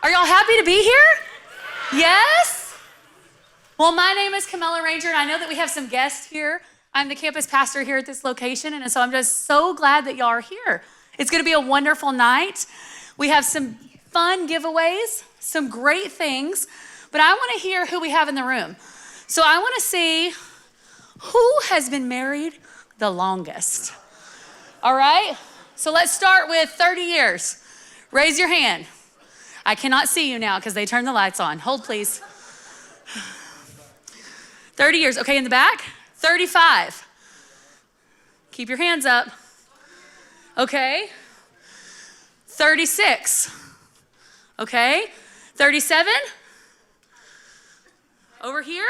Are y'all happy to be here? Yes? Well, my name is Camilla Ranger, and I know that we have some guests here. I'm the campus pastor here at this location, and so I'm just so glad that y'all are here. It's gonna be a wonderful night. We have some fun giveaways, some great things, but I wanna hear who we have in the room. So I wanna see who has been married the longest. All right, so let's start with 30 years. Raise your hand. I cannot see you now because they turned the lights on. Hold, please. 30 years, okay, in the back. 35. Keep your hands up. Okay. 36. Okay. 37. Over here.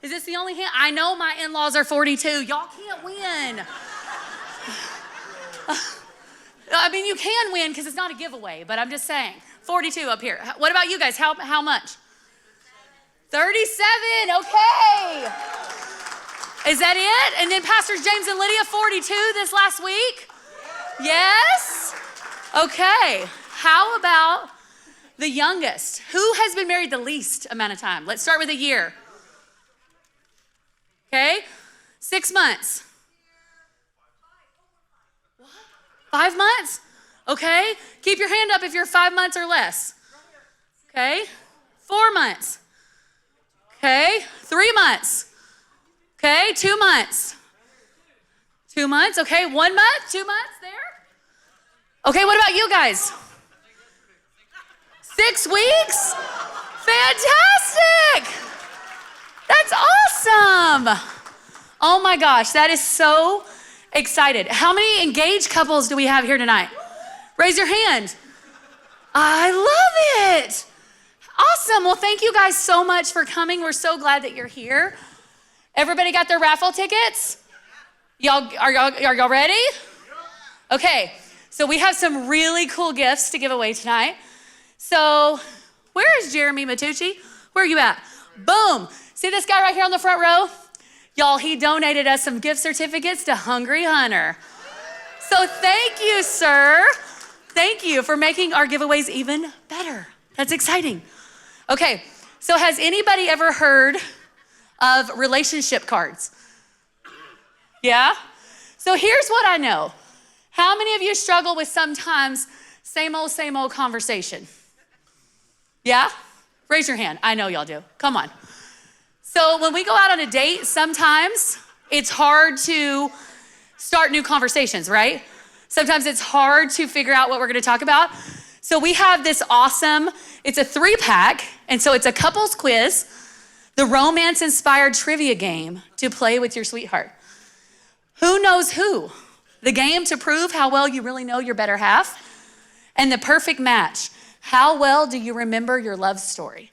Is this the only hand? I know my in-laws are 42. Y'all can't win. I mean, you can win because it's not a giveaway, but I'm just saying. 42 up here. What about you guys? How much? 37, okay. Is that it? And then Pastors James and Lydia, 42 this last week? Yes? Okay. How about the youngest? Who has been married the least amount of time? Let's start with a year. Okay, 6 months. What? 5 months? Okay, keep your hand up if you're 5 months or less. Okay, 4 months. Okay, 3 months. Okay, 2 months. 2 months, okay, 1 month, 2 months there. Okay, what about you guys? 6 weeks? Fantastic! That's awesome. Oh my gosh, that is so excited. How many engaged couples do we have here tonight? Raise your hand. I love it. Awesome. Well, thank you guys so much for coming. We're so glad that you're here. Everybody got their raffle tickets? Are y'all ready? Okay, so we have some really cool gifts to give away tonight. So where is Jeremy Matucci? Where are you at? Boom. See this guy right here on the front row? Y'all, he donated us some gift certificates to Hungry Hunter. So thank you, sir. Thank you for making our giveaways even better. That's exciting. Okay, so has anybody ever heard of relationship cards? Yeah? So here's what I know. How many of you struggle with sometimes same old conversation? Yeah? Raise your hand. I know y'all do. Come on. So when we go out on a date, sometimes it's hard to start new conversations, right? Sometimes it's hard to figure out what we're gonna talk about. So we have this awesome, it's a 3-pack, and so it's a couples quiz, the romance-inspired trivia game to play with your sweetheart. Who knows who? The game to prove how well you really know your better half, and the perfect match. How well do you remember your love story?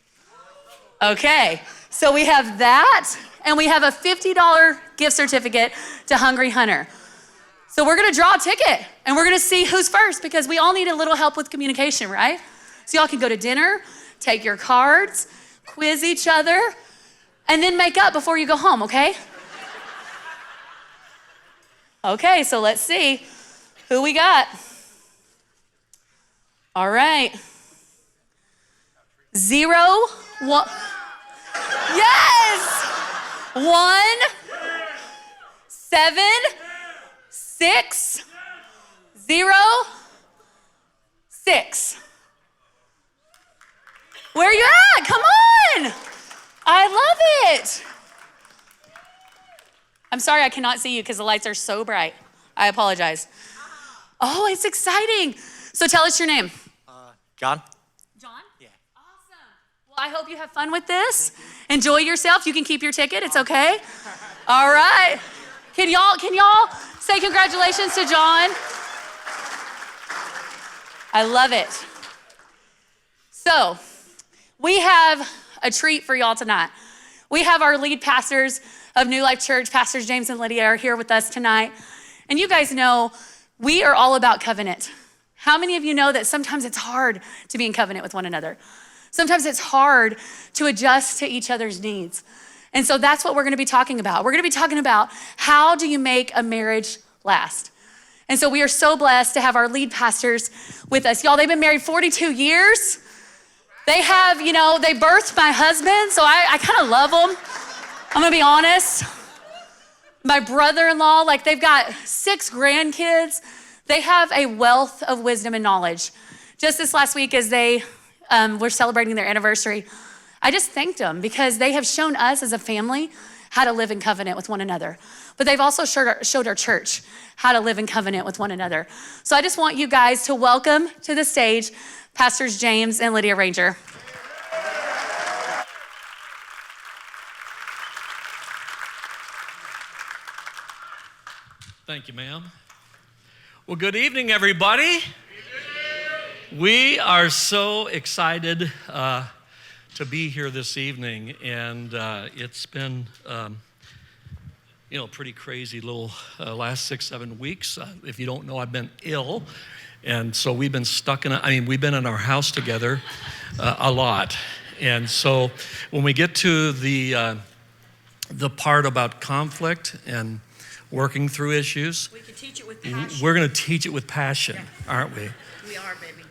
Okay, so we have that, and we have a $50 gift certificate to Hungry Hunter. So we're gonna draw a ticket, and we're gonna see who's first, because we all need a little help with communication, right? So y'all can go to dinner, take your cards, quiz each other, and then make up before you go home, okay? Okay, so let's see who we got. All right. 0, 1. Yes! 1, 7, 6, 0, 6. Where are you at? Come on! I love it. I'm sorry I cannot see you because the lights are so bright. I apologize. Oh, it's exciting. So tell us your name. John. John? Yeah. Awesome. Well, I hope you have fun with this. Enjoy yourself. You can keep your ticket. It's okay. All right. Can y'all say congratulations to John? I love it. So, we have a treat for y'all tonight. We have our lead pastors of New Life Church, Pastors James and Lydia, are here with us tonight. And you guys know we are all about covenant. How many of you know that sometimes it's hard to be in covenant with one another? Sometimes it's hard to adjust to each other's needs. And so that's what we're gonna be talking about. We're gonna be talking about how do you make a marriage last? And so we are so blessed to have our lead pastors with us. Y'all, they've been married 42 years. They have, they birthed my husband, so I kind of love them. I'm gonna be honest. My brother-in-law, they've got 6 grandkids. They have a wealth of wisdom and knowledge. Just this last week as they were celebrating their anniversary, I just thanked them because they have shown us as a family how to live in covenant with one another. But they've also showed our church how to live in covenant with one another. So I just want you guys to welcome to the stage Pastors James and Lydia Ranger. Thank you, ma'am. Well, good evening, everybody. We are so excited to be here this evening, and it's been, pretty crazy little last 6-7 weeks. If you don't know, I've been ill, and so we've been we've been in our house together a lot, and so when we get to the part about conflict and working through issues, we can teach it with passion. We're going to teach it with passion, aren't we? We are, baby.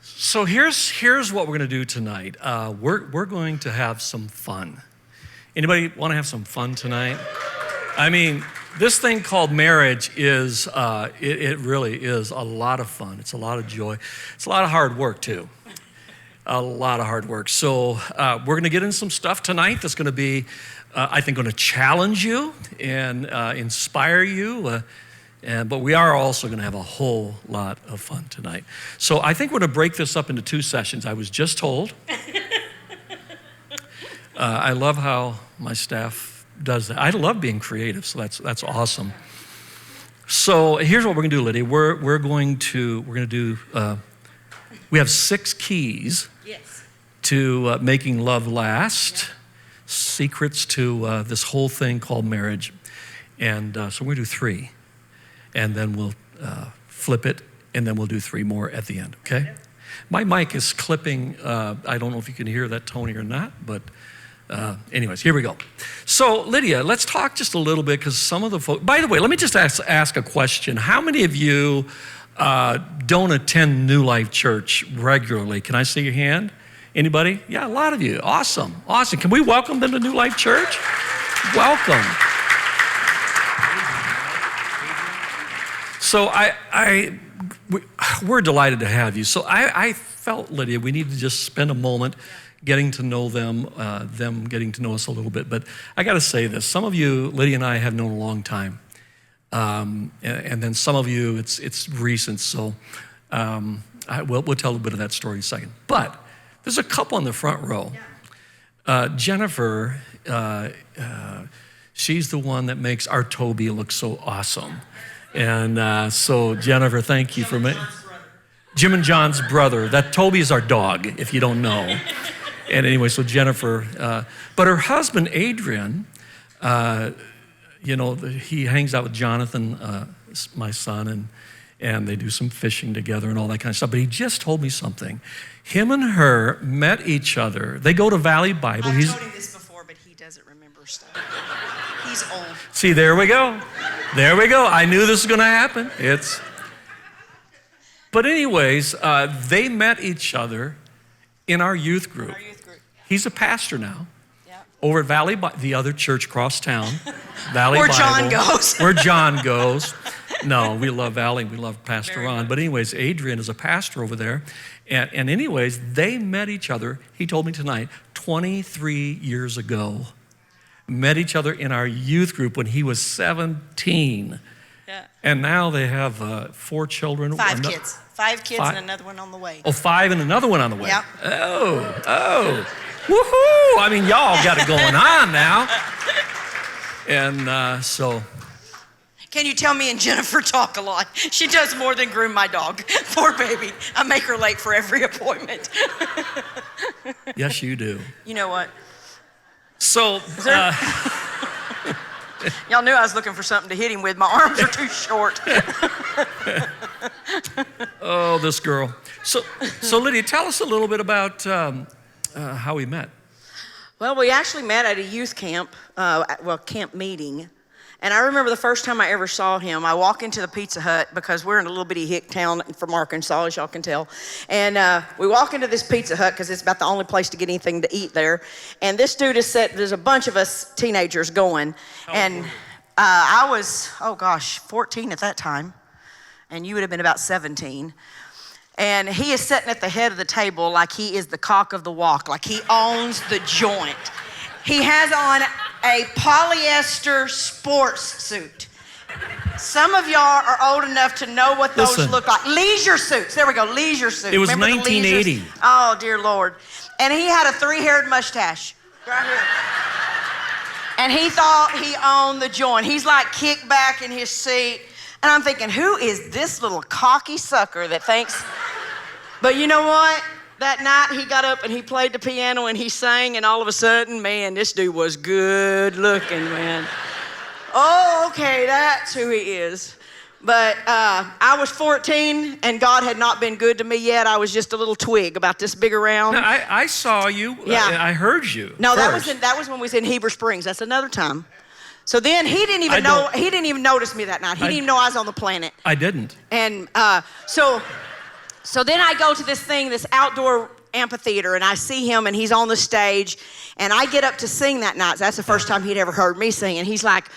So here's what we're going to do tonight. We're going to have some fun. Anybody want to have some fun tonight? I mean, this thing called marriage is, it really is a lot of fun. It's a lot of joy. It's a lot of hard work, too. A lot of hard work. So we're going to get in some stuff tonight that's going to be, I think, going to challenge you and inspire you. But we are also going to have a whole lot of fun tonight. So I think we're going to break this up into 2 sessions. I was just told. I love how my staff does that. I love being creative, so that's awesome. So here's what we're going to do, Lydia. We're going to do. We have 6 keys. Yes. To making love last. Secrets to this whole thing called marriage. And so we're going to do 3. And then we'll flip it, and then we'll do 3 more at the end, okay? My mic is clipping. I don't know if you can hear that, Tony, or not, but anyways, here we go. So, Lydia, let's talk just a little bit, because some of the folks, by the way, let me just ask a question. How many of you don't attend New Life Church regularly? Can I see your hand? Anybody? Yeah, a lot of you. Awesome. Can we welcome them to New Life Church? Welcome. So we're delighted to have you. So I felt, Lydia, we need to just spend a moment getting to know them, them getting to know us a little bit. But I got to say this. Some of you, Lydia and I have known a long time. And then some of you, it's recent. So we'll tell a little bit of that story in a second. But there's a couple in the front row. Jennifer, she's the one that makes our Toby look so awesome. And so Jennifer, thank you for me. Jim and John's brother. That Toby is our dog, if you don't know. And anyway, so Jennifer, but her husband, Adrian, he hangs out with Jonathan, my son, and they do some fishing together and all that kind of stuff. But he just told me something. Him and her met each other. They go to Valley Bible. I've told him this before, but he doesn't remember stuff. He's old. See, there we go. There we go. I knew this was going to happen. But anyways, they met each other in our youth group. He's a pastor now. Over at Valley, the other church across town, Valley Where Bible. John goes. Where John goes. No, we love Valley. We love Pastor Ron. But anyways, Adrian is a pastor over there. And anyways, they met each other, he told me tonight, 23 years ago. Met each other in our youth group when he was 17. Yeah. And now they have 4 children. 5 kids. 5 kids and another one on the way. Oh, 5 and another one on the way. Yep. Oh. Woohoo! I mean, y'all got it going on now. And so. Can you tell me and Jennifer talk a lot? She does more than groom my dog. Poor baby. I make her late for every appointment. Yes, you do. You know what? So. Y'all knew I was looking for something to hit him with. My arms are too short. Oh, this girl. So Lydia, tell us a little bit about how we met. Well, we actually met at a youth camp, camp meeting. And I remember the first time I ever saw him, I walk into the Pizza Hut because we're in a little bitty hick town from Arkansas, as y'all can tell. And we walk into this Pizza Hut because it's about the only place to get anything to eat there. And this dude is set, there's a bunch of us teenagers going. And I was, 14 at that time. And you would have been about 17. And he is sitting at the head of the table like he is the cock of the walk, like he owns the joint. He has on a polyester sports suit. Some of y'all are old enough to know what those look like. Leisure suits. There we go, leisure suits. It was Remember 1980. Oh, dear Lord. And he had a 3-haired mustache right here. And he thought he owned the joint. He's like kicked back in his seat. And I'm thinking, who is this little cocky sucker that thinks... But you know what? That night he got up and he played the piano and he sang, and all of a sudden, man, this dude was good looking, man. Oh, okay, that's who he is. But I was 14 and God had not been good to me yet. I was just a little twig about this big around. No, I saw you. Yeah. I heard you. No, that was when we was in Heber Springs. That's another time. So then he didn't even notice me that night. He didn't even know I was on the planet. I didn't. And so then I go to this outdoor amphitheater, and I see him, and he's on the stage, and I get up to sing that night. That's the first time he'd ever heard me sing, and he's like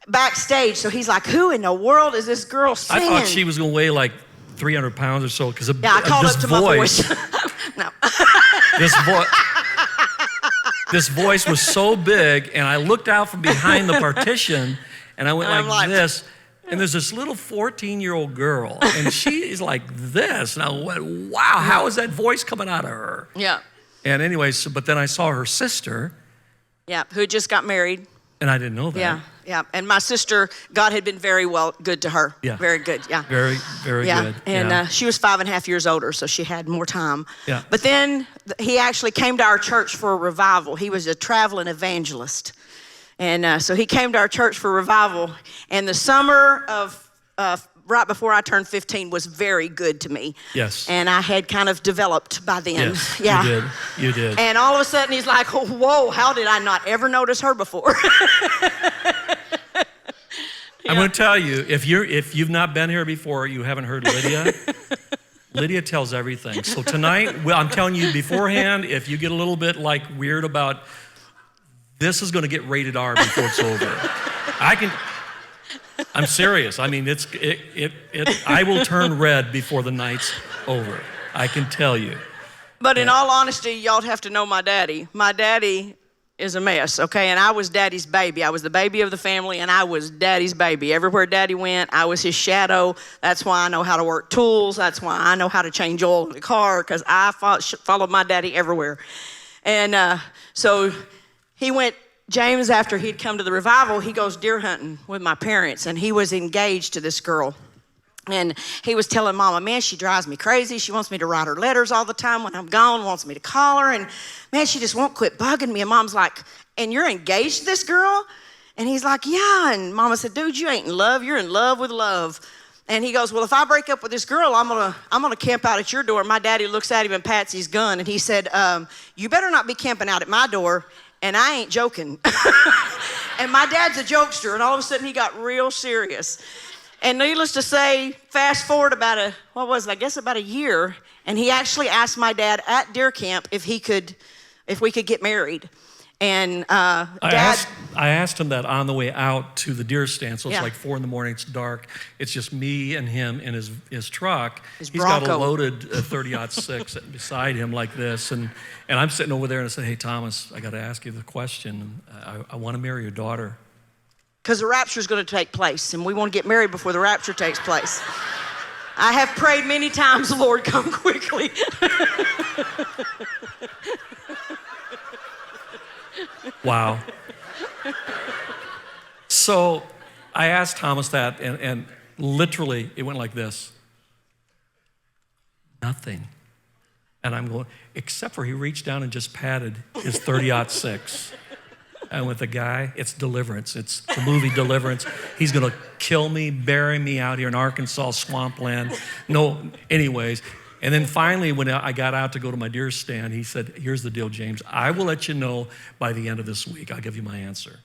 backstage, so he's like, who in the world is this girl singing? I thought she was going to weigh like 300 pounds or so, because I called up to my voice. No. This voice was so big, and I looked out from behind the partition, and I went like this. And there's this little 14-year-old girl, and she is like this. And I went, wow, how is that voice coming out of her? Yeah. And anyways, but then I saw her sister. Yeah, who just got married. And I didn't know that. Yeah. And my sister, God had been very good to her. Yeah. Very good, yeah. Very, very good. And she was 5.5 years older, so she had more time. Yeah. But then he actually came to our church for a revival. He was a traveling evangelist. And so he came to our church for revival. And the summer of right before I turned 15 was very good to me. Yes. And I had kind of developed by then. Yes, Yeah. You did. And all of a sudden he's like, oh, whoa, how did I not ever notice her before? I'm going to tell you, if you've not been here before, you haven't heard Lydia. Lydia tells everything. So tonight, I'm telling you beforehand, if you get a little bit like weird about, this is going to get rated R before it's over. I'm serious. I mean, I will turn red before the night's over. I can tell you. But in all honesty, y'all have to know my daddy. My daddy is a mess, okay? And I was daddy's baby. I was the baby of the family, and I was daddy's baby. Everywhere daddy went, I was his shadow. That's why I know how to work tools. That's why I know how to change oil in the car, because I followed my daddy everywhere. And so he went, James, after he'd come to the revival, he goes deer hunting with my parents, and he was engaged to this girl. And he was telling Mama, man, she drives me crazy. She wants me to write her letters all the time when I'm gone, wants me to call her. And man, she just won't quit bugging me. And Mom's like, and you're engaged to this girl? And he's like, yeah. And Mama said, dude, you ain't in love. You're in love with love. And he goes, well, if I break up with this girl, I'm gonna camp out at your door. My daddy looks at him and pats his gun. And he said, you better not be camping out at my door. And I ain't joking. And my dad's a jokester. And all of a sudden he got real serious. And needless to say, fast forward about a year, and he actually asked my dad at deer camp if we could get married. And I asked him that on the way out to the deer stand. So it's like 4 a.m, it's dark. It's just me and him in his truck. He's got a loaded 30-06 beside him like this. And I'm sitting over there and I said, hey, Thomas, I got to ask you the question. I want to marry your daughter. Because the rapture is going to take place, and we want to get married before the rapture takes place. I have prayed many times, Lord, come quickly. Wow. So I asked Thomas that, and literally it went like this. Nothing. And I'm going, except for he reached down and just patted his 30-06. And with the guy, it's Deliverance. It's the movie Deliverance. He's going to kill me, bury me out here in Arkansas swampland. No, anyways. And then finally, when I got out to go to my deer stand, he said, here's the deal, James. I will let you know by the end of this week. I'll give you my answer.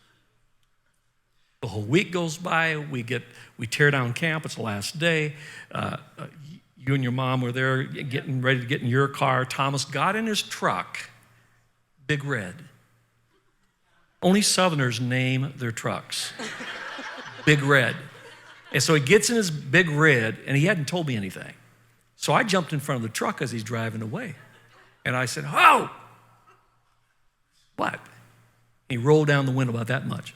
The whole week goes by. We tear down camp. It's the last day. You and your mom were there getting ready to get in your car. Thomas got in his truck, Big Red. Only Southerners name their trucks. Big Red. And so he gets in his Big Red, and he hadn't told me anything. So I jumped in front of the truck as he's driving away. And I said, "Oh!" "What?" He rolled down the window about that much.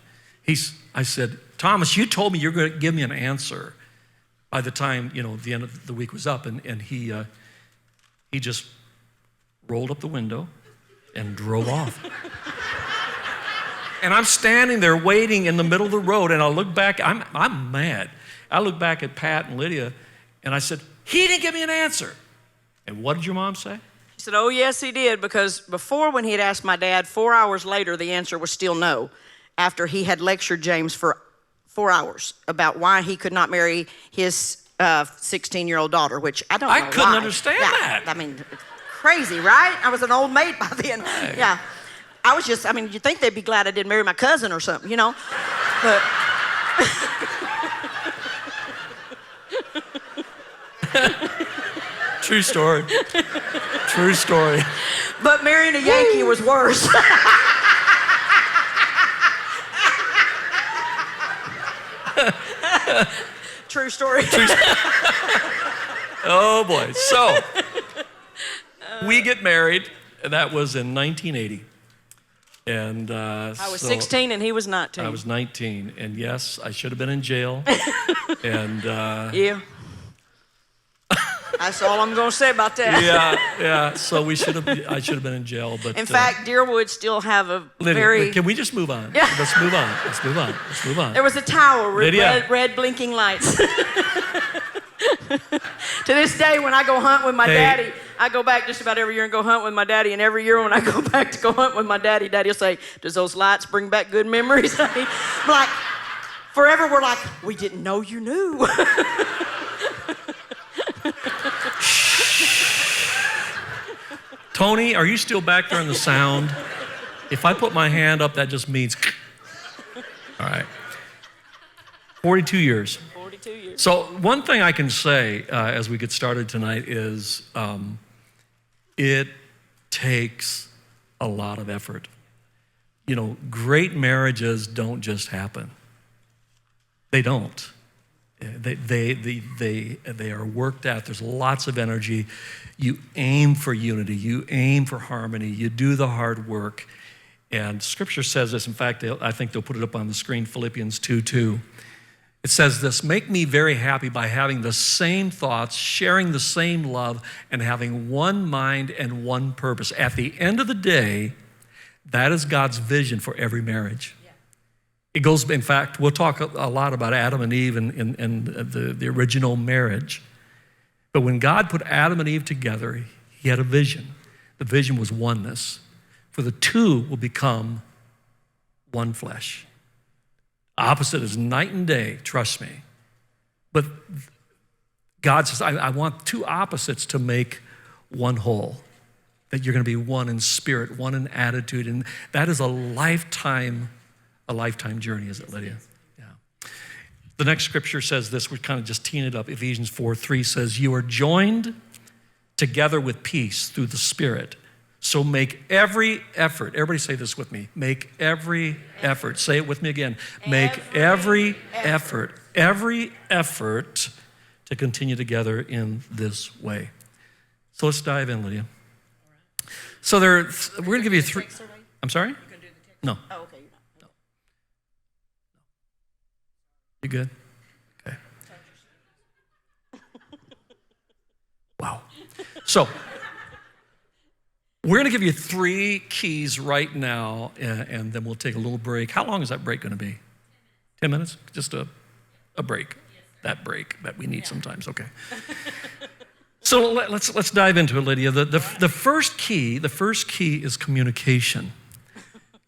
I said, "Thomas, you told me you're going to give me an answer by the time, the end of the week was up." And he just rolled up the window and drove off. And I'm standing there waiting in the middle of the road, and I look back, I'm mad. I look back at Pat and Lydia, and I said, "He didn't give me an answer." And what did your mom say? She said, "Oh, yes, he did," because before, when he had asked my dad, 4 hours later, the answer was still no, after he had lectured James for 4 hours about why he could not marry his 16-year-old daughter, which I don't know why. I couldn't understand that. I mean, crazy, right? I was an old maid by then. Right. Yeah. I was just, you'd think they'd be glad I didn't marry my cousin or something, But True story. True story. But marrying a Yankee was worse. True story. Oh boy. So we get married, and that was in 1980. And I was 16 and he was 19. I was 19, and yes, I should have been in jail. And yeah. That's all I'm going to say about that. yeah. So I should have been in jail. But in fact, Deerwood still have a Lydia, very. Can we just move on? Yeah. Let's move on. There was a tower with Lydia. red blinking lights. To this day, when I go hunt with my daddy, I go back just about every year and go hunt with my daddy. And every year when I go back to go hunt with my daddy, Daddy will say, "Does those lights bring back good memories?" I'm like, forever we're like, "We didn't know you knew." Tony, are you still back there in the sound? If I put my hand up, that just means. All right. 42 years. 42 years. So one thing I can say as we get started tonight is it takes a lot of effort. Great marriages don't just happen. They don't. They are worked out. There's lots of energy. You aim for unity. You aim for harmony. You do the hard work. And Scripture says this. In fact, I think they'll put it up on the screen, Philippians 2:2. It says this: "Make me very happy by having the same thoughts, sharing the same love, and having one mind and one purpose." At the end of the day, that is God's vision for every marriage. It goes, in fact, we'll talk a lot about Adam and Eve and the original marriage. But when God put Adam and Eve together, he had a vision. The vision was oneness. For the two will become one flesh. Opposite is night and day, trust me. But God says, I want two opposites to make one whole. That you're going to be one in spirit, one in attitude. And that is a lifetime journey, is it, Lydia? Yeah. The next scripture says this, we're kind of just teeing it up. Ephesians 4:3 says, "You are joined together with peace through the Spirit. So make every effort." Everybody say this with me. Make every effort. Say it with me again. Make every effort to continue together in this way. So let's dive in, Lydia. So we're going to give you three. I'm sorry? No. Oh, okay. No. You good? Okay. Wow. So we're going to give you 3 keys right now, and then we'll take a little break. How long is that break going to be? 10 minutes? Just a break. That break that we need sometimes. Okay. So let's dive into it, Lydia. The first key is communication.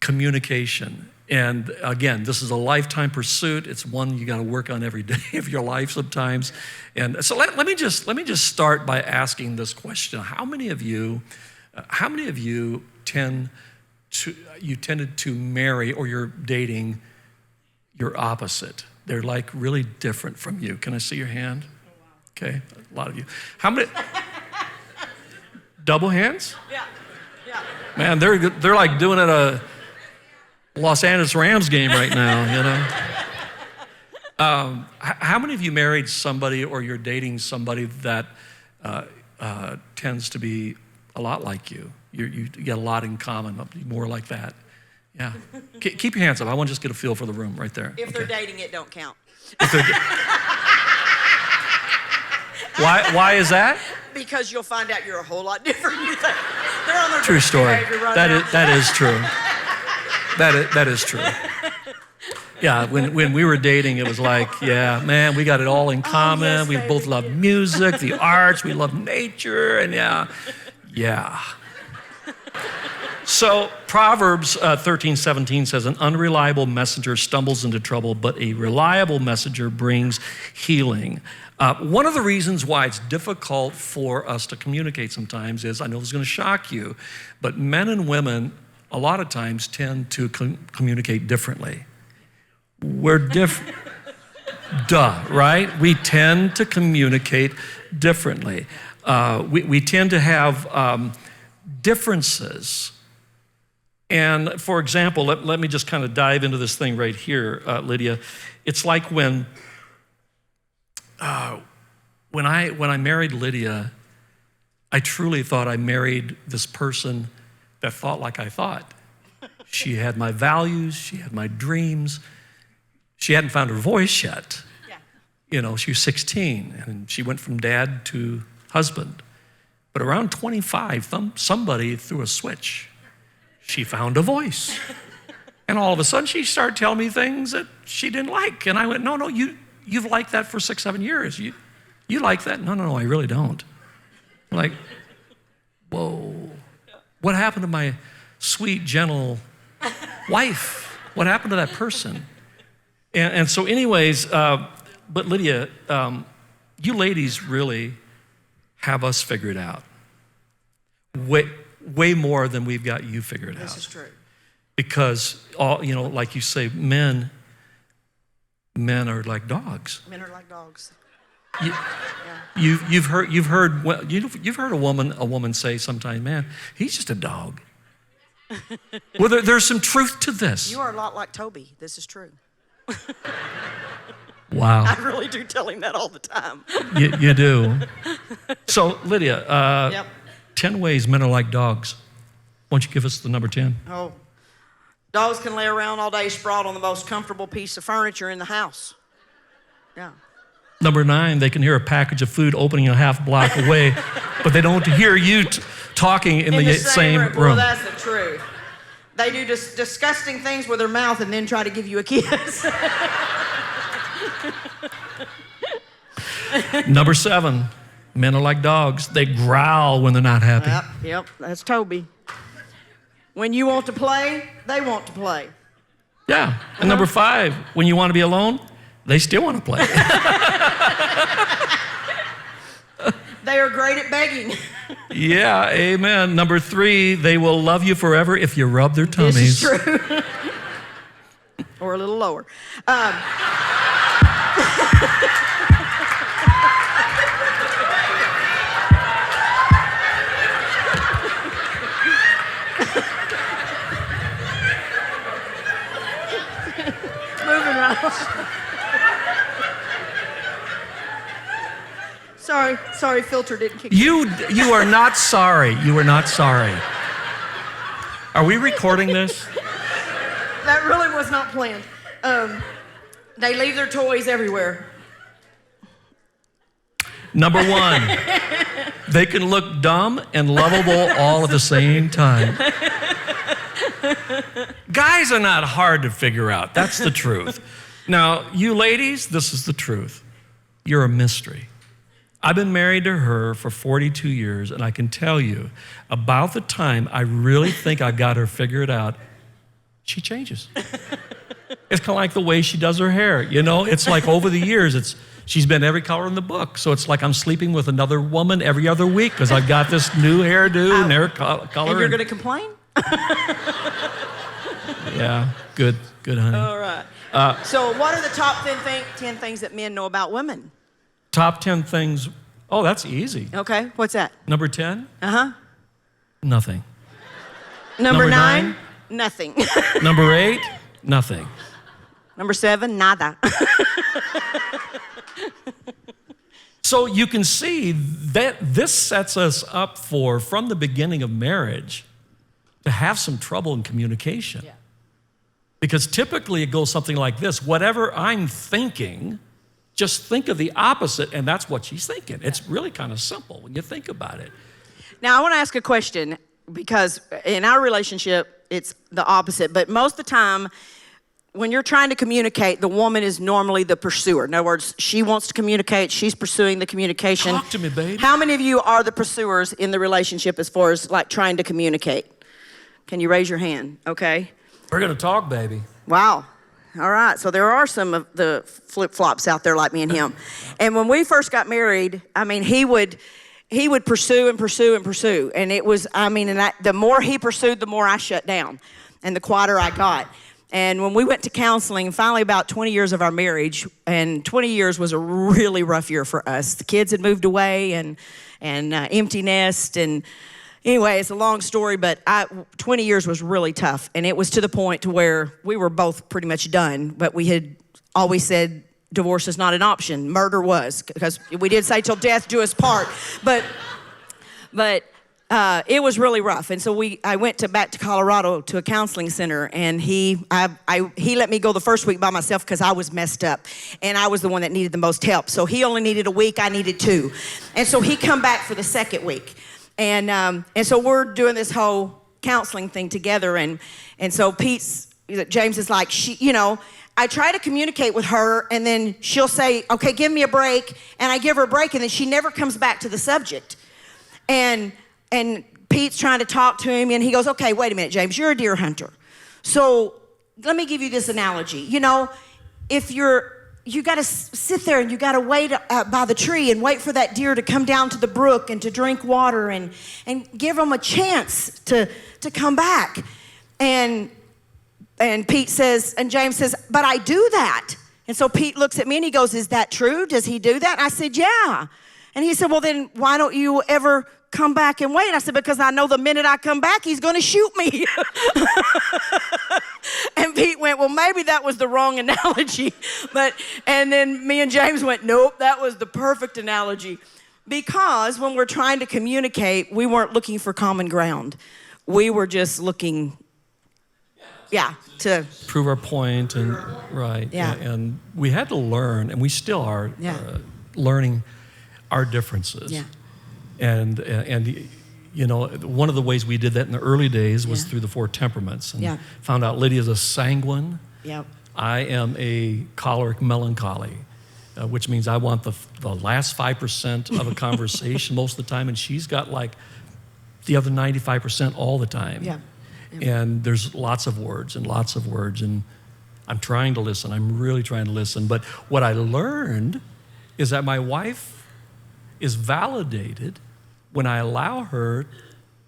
Communication. And again, this is a lifetime pursuit. It's one you got to work on every day of your life sometimes. And so let me just start by asking this question: How many of you tended to marry, or you're dating you're opposite. They're like really different from you. Can I see your hand? Okay, a lot of you. How many? Double hands? Yeah. Man, they're like doing it at a Los Angeles Rams game right now, you know? How many of you married somebody or you're dating somebody that tends to be a lot like you? You get a lot in common, more like that. Yeah. Keep your hands up. I want to just get a feel for the room right there. If they're dating, it don't count. Why is that? Because you'll find out you're a whole lot different than you think. They're on their True best story. behavior right now. That is true. That is true. Yeah, when we were dating, it was like, yeah, man, we got it all in common. yes, We baby. both love music, the arts, we love nature, and yeah. So Proverbs 13:17 says, an unreliable messenger stumbles into trouble, but a reliable messenger brings healing. One of the reasons why it's difficult for us to communicate sometimes is, I know this is going to shock you, but men and women a lot of times tend to communicate differently. We're different. Duh, right? We tend to communicate differently. We tend to have differences. And for example, let me just kind of dive into this thing right here, Lydia. It's like when I married Lydia, I truly thought I married this person that thought like I thought. She had my values, she had my dreams. She hadn't found her voice yet. Yeah. You know, she was 16 and she went from dad to husband. But around 25, somebody threw a switch. She found a voice. And all of a sudden she started telling me things that she didn't like. And I went, no, you've liked that for 6-7 years. You like that? No, I really don't. I'm like, whoa. What happened to my sweet, gentle wife? What happened to that person? And so anyways, but Lydia, you ladies really have us figured out. Way more than we've got you figured out. This is true. Because, like you say, men are like dogs. Men are like dogs. You've heard a woman say sometimes, man, he's just a dog. Well, there's some truth to this. You are a lot like Toby. This is true. Wow. I really do tell him that all the time. You do. So, Lydia, Yep. 10 ways men are like dogs. Why don't you give us the number 10? Oh, dogs can lay around all day sprawled on the most comfortable piece of furniture in the house. Yeah. Number 9, they can hear a package of food opening a half block away, but they don't hear you talking in the same room. Well, that's the truth. They do disgusting things with their mouth and then try to give you a kiss. Number 7, men are like dogs. They growl when they're not happy. Yep, that's Toby. When you want to play, they want to play. Yeah. And number 5, when you want to be alone, they still want to play. They are great at begging. Yeah, amen. Number 3, they will love you forever if you rub their tummies. This is true. Or a little lower. Moving right on. Sorry, filter didn't kick in. You are not sorry. You are not sorry. Are we recording this? That really was not planned. They leave their toys everywhere. Number 1, they can look dumb and lovable all at the same time. Guys are not hard to figure out. That's the truth. Now, you ladies, this is the truth. You're a mystery. I've been married to her for 42 years, and I can tell you, about the time I really think I got her figured out, she changes. It's kind of like the way she does her hair. You know, it's like over the years, she's been every color in the book. So it's like I'm sleeping with another woman every other week because I've got this new hairdo and hair color. And you're going to complain? Yeah, good, honey. All right. So what are the top 10 things that men know about women? Top 10 things. Oh, that's easy. Okay, what's that? Number 10? Uh-huh. Nothing. Number 9? Nothing. Number 8? Nothing. Number 7? Nada. So you can see that this sets us up for, from the beginning of marriage, to have some trouble in communication. Yeah. Because typically it goes something like this: whatever I'm thinking, just think of the opposite, and that's what she's thinking. It's really kind of simple when you think about it. Now, I want to ask a question, because in our relationship, it's the opposite. But most of the time, when you're trying to communicate, the woman is normally the pursuer. In other words, she wants to communicate, she's pursuing the communication. Talk to me, babe. How many of you are the pursuers in the relationship as far as like trying to communicate? Can you raise your hand? Okay. We're going to talk, baby. Wow. All right. So there are some of the flip-flops out there like me and him. And when we first got married, I mean, he would pursue and pursue and pursue. And it was, I mean, the more he pursued, the more I shut down and the quieter I got. And when we went to counseling, finally about 20 years of our marriage, and 20 years was a really rough year for us. The kids had moved away and empty nest. And anyway, it's a long story, but 20 years was really tough. And it was to the point to where we were both pretty much done, but we had always said divorce is not an option. Murder was, because we did say till death do us part. But it was really rough, and so I went back to Colorado to a counseling center, and he let me go the first week by myself because I was messed up, and I was the one that needed the most help. So he only needed a week, I needed 2, and so he come back for the second week, and so we're doing this whole counseling thing together, and so James is like, I try to communicate with her, and then she'll say, okay, give me a break, and I give her a break, and then she never comes back to the subject, and Pete's trying to talk to him, and he goes, okay, wait a minute, James, you're a deer hunter. So let me give you this analogy. If you got to sit there and you got to wait by the tree and wait for that deer to come down to the brook and to drink water and give him a chance to come back. And Pete says, and James says, but I do that. And so Pete looks at me and he goes, is that true? Does he do that? And I said, yeah. And he said, well, then why don't you ever come back and wait? I said, because I know the minute I come back, he's going to shoot me. And Pete went, well, maybe that was the wrong analogy. And then me and James went, nope, that was the perfect analogy. Because when we're trying to communicate, we weren't looking for common ground. We were just looking, to prove our point, and right. Yeah. And we had to learn, and we still are learning our differences. Yeah. And one of the ways we did that in the early days was through the 4 temperaments, and found out Lydia's a sanguine. Yep. I am a choleric melancholy, which means I want the last 5% of a conversation most of the time, and she's got like the other 95% all the time. Yeah. And there's lots of words, and I'm trying to listen. I'm really trying to listen. But what I learned is that my wife is validated when I allow her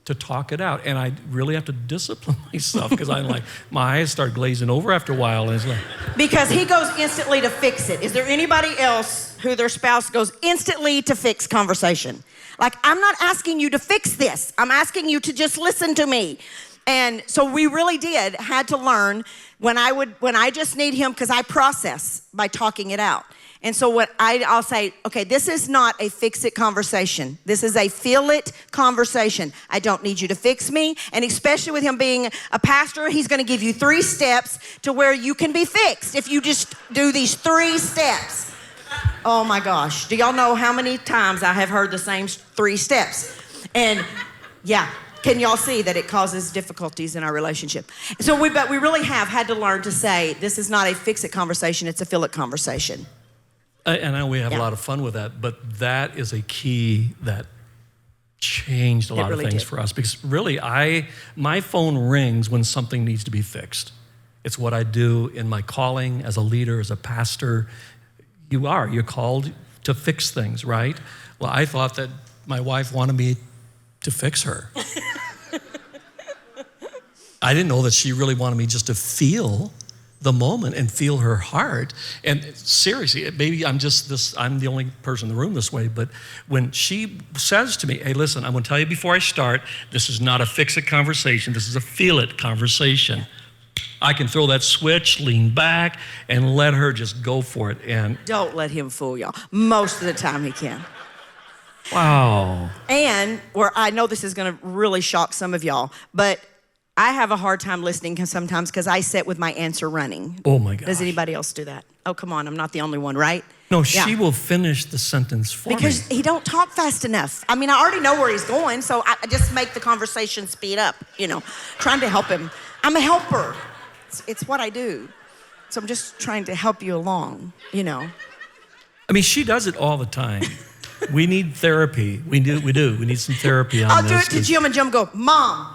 to talk it out. And I really have to discipline myself, because I'm like, my eyes start glazing over after a while. And it's like, because he goes instantly to fix it. Is there anybody else who their spouse goes instantly to fix conversation? Like, I'm not asking you to fix this. I'm asking you to just listen to me. And so we really had to learn when I just need him, because I process by talking it out. And so I'll say, okay, this is not a fix-it conversation. This is a feel-it conversation. I don't need you to fix me. And especially with him being a pastor, he's going to give you 3 steps to where you can be fixed if you just do these 3 steps. Oh, my gosh. Do y'all know how many times I have heard the same 3 steps? And, can y'all see that it causes difficulties in our relationship? So we really have had to learn to say, this is not a fix-it conversation, it's a feel-it conversation. And I know we have a lot of fun with that, but that is a key that changed a lot of things for us. Because really, my phone rings when something needs to be fixed. It's what I do in my calling as a leader, as a pastor. You're called to fix things, right? Well, I thought that my wife wanted me to fix her. I didn't know that she really wanted me just to feel the moment and feel her heart. And seriously, maybe I'm the only person in the room this way, but when she says to me, hey, listen, I'm gonna tell you before I start, this is not a fix-it conversation, this is a feel-it conversation. I can throw that switch, lean back, and let her just go for it. And Don't let him fool y'all. Most of the time he can. wow. And where I know this is gonna really shock some of y'all, but I have a hard time listening sometimes because I sit with my answer running. Oh my gosh. Does anybody else do that? Oh, come on, I'm not the only one, right? No, she will finish the sentence for Because me. he don't talk fast enough. I mean, I already know where he's going, so I just make the conversation speed up, trying to help him. I'm a helper. It's what I do. So I'm just trying to help you along, I mean, she does it all the time. We need therapy. We do. We need some therapy on I'll this. do it to Jim, and Jim go, Mom,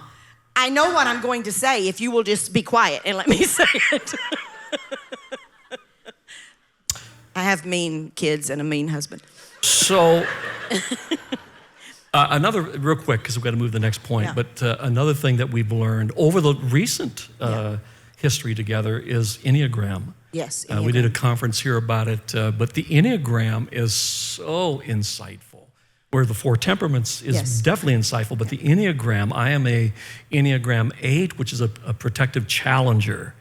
I know what I'm going to say if you will just be quiet and let me say it. I have mean kids and a mean husband. So, another, real quick, because we've got to move to the next point, Yeah. but another thing that we've learned over the recent history together is Enneagram. Yes. We did a conference here about it, but the Enneagram is so insightful. Where the 4 Temperaments is Yes. definitely insightful, but the Enneagram, I am a Enneagram 8, which is a protective challenger.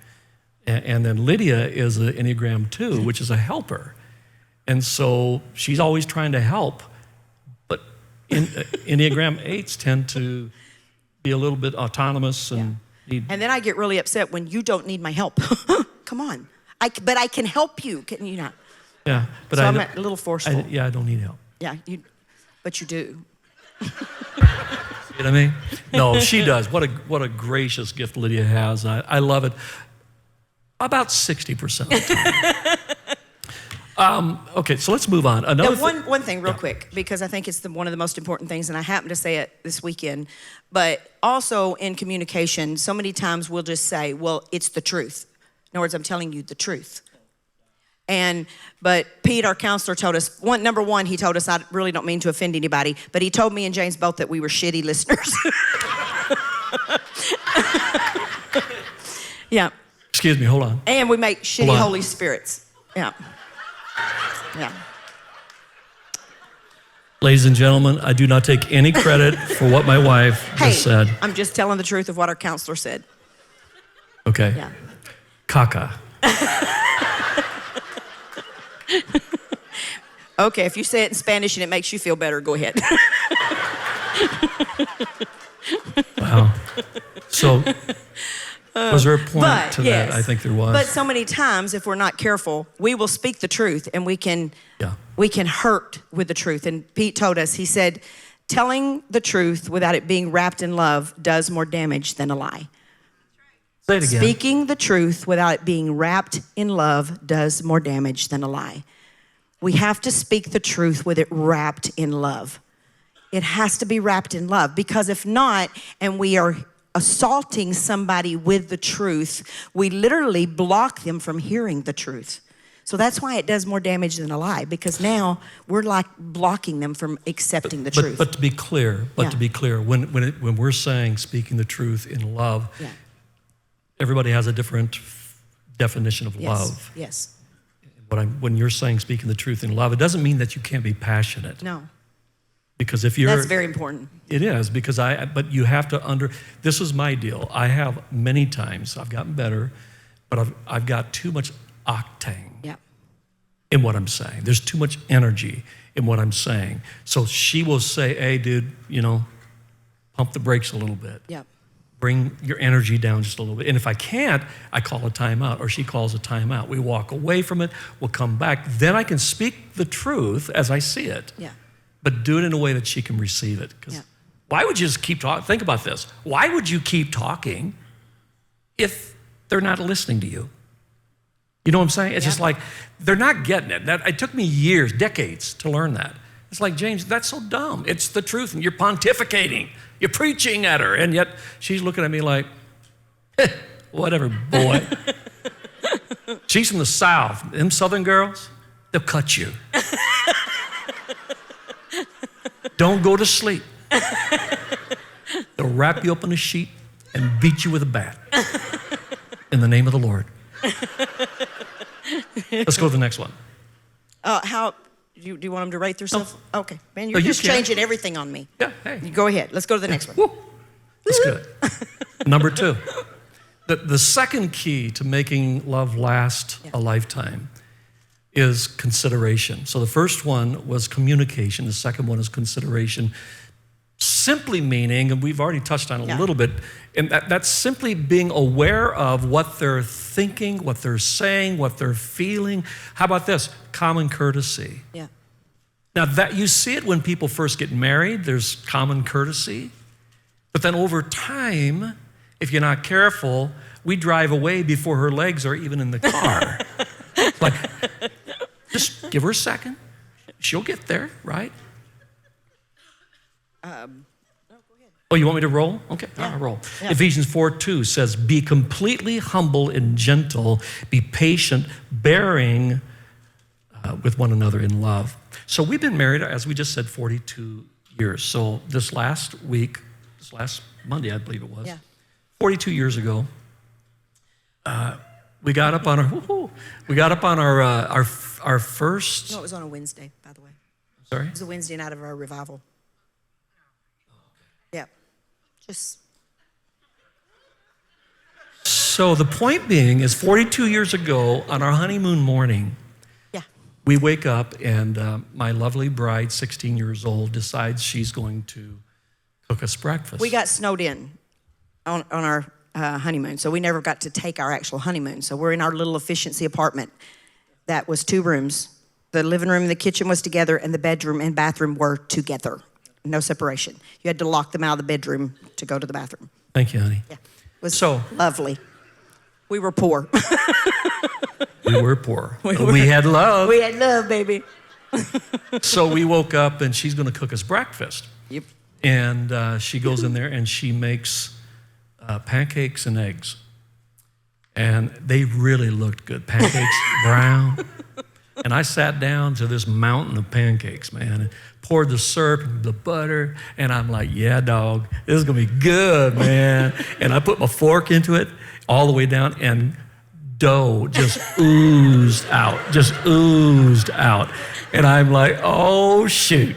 And then Lydia is an Enneagram 2, which is a helper. And so she's always trying to help, but Enneagram 8s tend to be a little bit autonomous and need... And then I get really upset when you don't need my help. Come on. But I can help you, can you not? Yeah, but So I'm a little forceful. I don't need help. Yeah, but you do. See what I mean? No, she does. What a gracious gift Lydia has. I love it. About 60% of the time. Okay, so let's move on. One thing real quick, because I think it's one of the most important things, and I happened to say it this weekend, but also in communication, so many times we'll just say, well, it's the truth. In other words, I'm telling you the truth. But Pete, our counselor, told us, number one, he told us, I really don't mean to offend anybody, but he told me and James both that we were shitty listeners. Yeah. Excuse me, hold on. And we make shitty Holy Spirits. Yeah. Yeah. Ladies and gentlemen, I do not take any credit for what my wife just said. I'm just telling the truth of what our counselor said. Okay. Yeah. Caca. Okay, if you say it in Spanish and it makes you feel better, go ahead. Wow. So, was there a point to yes, that? I think there was. But so many times, if we're not careful, we will speak the truth and we can hurt with the truth. And Pete told us, he said, telling the truth without it being wrapped in love does more damage than a lie. Say it again. Speaking the truth without it being wrapped in love does more damage than a lie. We have to speak the truth with it wrapped in love. It has to be wrapped in love, because if not, and we are assaulting somebody with the truth, we literally block them from hearing the truth. So that's why it does more damage than a lie, because now we're like blocking them from accepting the truth. But to be clear, when we're saying speaking the truth in love, everybody has a different definition of love. Yes. When you're saying speaking the truth in love, it doesn't mean that you can't be passionate. No. Because if you're... That's very important. It is, because but you have to this is my deal. I have many times, I've gotten better, but I've got too much octane in what I'm saying. There's too much energy in what I'm saying. So she will say, hey, dude, pump the brakes a little bit. Yep. Bring your energy down just a little bit. And if I can't, I call a timeout, or she calls a timeout. We walk away from it, we'll come back. Then I can speak the truth as I see it. Yeah. But do it in a way that she can receive it. Because why would you just keep talking? Think about this. Why would you keep talking if they're not listening to you? You know what I'm saying? It's just like, they're not getting it. It took me years, decades to learn that. It's like, James, that's so dumb. It's the truth, and you're pontificating. You're preaching at her, and yet she's looking at me like, whatever, boy. She's from the South. Them Southern girls, they'll cut you. Don't go to sleep. They'll wrap you up in a sheet and beat you with a bat in the name of the Lord. Let's go to the next one. Do you want them to rate themselves? No. Okay. Man, you're just changing everything on me. Yeah, hey. You go ahead. Let's go to the next one. Woo. That's good. Number 2. The second key to making love last a lifetime is consideration. So the first one was communication. The second one is consideration. Simply meaning, and we've already touched on it a little bit, and that's simply being aware of what they're thinking, what they're saying, what they're feeling. How about this? Common courtesy. Yeah. Now that you see it when people first get married, there's common courtesy. But then over time, if you're not careful, we drive away before her legs are even in the car. Like, just give her a second. She'll get there, right? No, go ahead. Oh, you want me to roll? Okay, Yeah. I'll roll. Yeah. Ephesians 4:2 says, be completely humble and gentle, be patient, bearing with one another in love. So we've been married, as we just said, 42 years. So this last Monday, I believe it was, 42 years ago, we got up on our first. No, it was on a Wednesday, by the way. Sorry? It was a Wednesday night of our revival. Yeah. So the point being is 42 years ago on our honeymoon morning, we wake up and my lovely bride, 16 years old, decides she's going to cook us breakfast. We got snowed in on our honeymoon, so we never got to take our actual honeymoon. So we're in our little efficiency apartment that was 2 rooms. The living room and the kitchen was together, and the bedroom and bathroom were together. No separation. You had to lock them out of the bedroom to go to the bathroom. Thank you, honey. Yeah. It was So lovely. We were poor. we were poor. We had love. We had love, baby. So we woke up and she's going to cook us breakfast. Yep. And she goes in there and she makes pancakes and eggs. And they really looked good. Pancakes, brown. And I sat down to this mountain of pancakes, man, and poured the syrup and the butter. And I'm like, yeah, dog, this is going to be good, man. And I put my fork into it all the way down, and dough just oozed out. And I'm like, oh, shoot.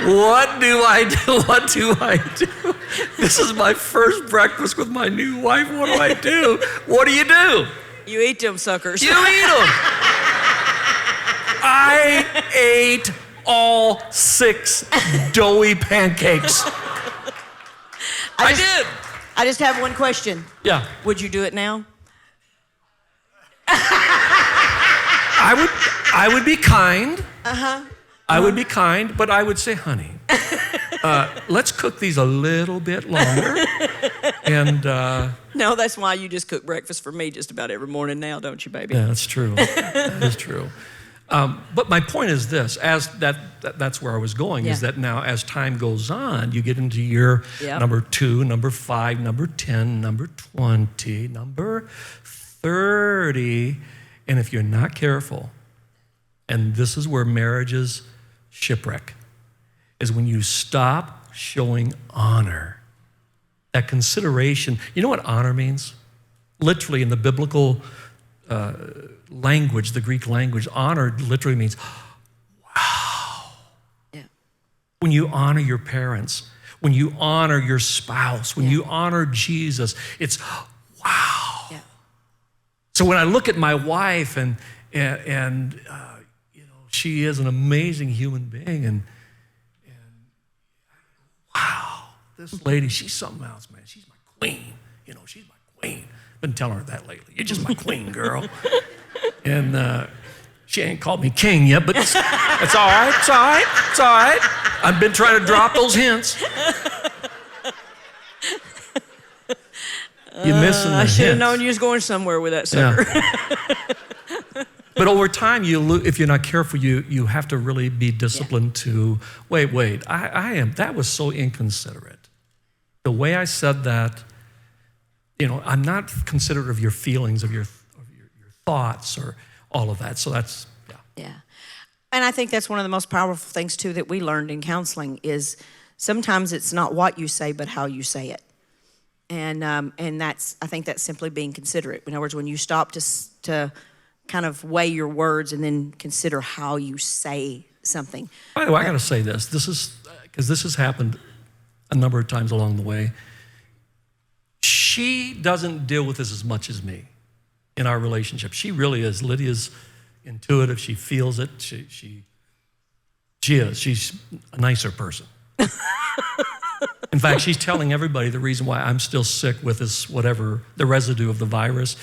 What do I do? This is my first breakfast with my new wife. What do I do? What do? You eat them suckers. You eat them. I ate all 6 doughy pancakes. I did. I just have one question. Yeah. Would you do it now? I would be kind. I would be kind, but I would say, honey, let's cook these a little bit longer. And No, that's why you just cook breakfast for me just about every morning now, don't you, baby? yeah, that's true. That is true. But my point is this: that's where I was going. Is that now, as time goes on, you get into year number 2, number 5, number 10, number 20, number 30, and if you're not careful, and this is where marriages shipwreck, is when you stop showing honor. That consideration. You know what honor means? Literally, in the biblical language, the Greek language, honor literally means, wow. Yeah. When you honor your parents, when you honor your spouse, when you honor Jesus, it's wow. Yeah. So when I look at my wife and she is an amazing human being, and wow, this lady, she's something else, man. She's my queen. She's my queen. Been telling her that lately. You're just my queen, girl. And she ain't called me king yet, but it's all right. It's all right. It's all right. I've been trying to drop those hints. You're missing the I should have hints. known you was going somewhere with that sucker. Yeah. But over time, if you're not careful, you have to really be disciplined to, wait, that was so inconsiderate. The way I said that, I'm not considerate of your feelings, of your thoughts, or all of that. So that's, Yeah. And I think that's one of the most powerful things, too, that we learned in counseling is sometimes it's not what you say, but how you say it. And I think that's simply being considerate. In other words, when you stop to kind of weigh your words and then consider how you say something. By the way, I got to say this. This is, because this has happened a number of times along the way. She doesn't deal with this as much as me in our relationship. She really is. Lydia's intuitive. She feels it. She is. She's a nicer person. In fact, she's telling everybody the reason why I'm still sick with this, whatever, the residue of the virus.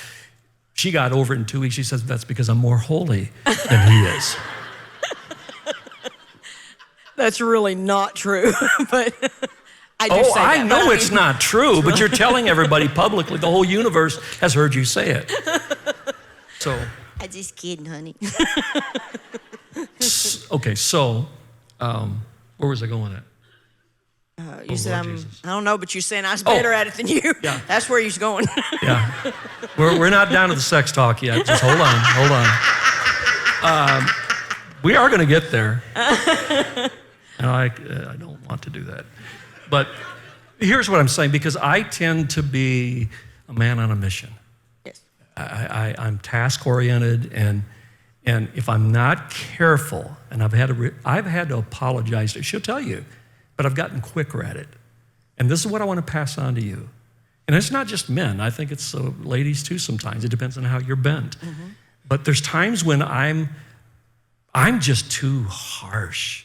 She got over it in 2 weeks. She says, that's because I'm more holy than he is. That's really not true, but I do say that. I know it's not true, but you're telling everybody publicly. The whole universe has heard you say it. So. I just kidding, honey. Okay, so where was I going at? You said, Jesus. I don't know, but you're saying I was better at it than you. Yeah. That's where he's going. Yeah. We're not down to the sex talk yet. Just hold on. We are going to get there. And I don't want to do that. But here's what I'm saying, because I tend to be a man on a mission. Yes. I'm task-oriented, and if I'm not careful, and I've had to apologize to her. She'll tell you, but I've gotten quicker at it. And this is what I want to pass on to you. And it's not just men. I think it's ladies too sometimes. It depends on how you're bent. Mm-hmm. But there's times when I'm just too harsh.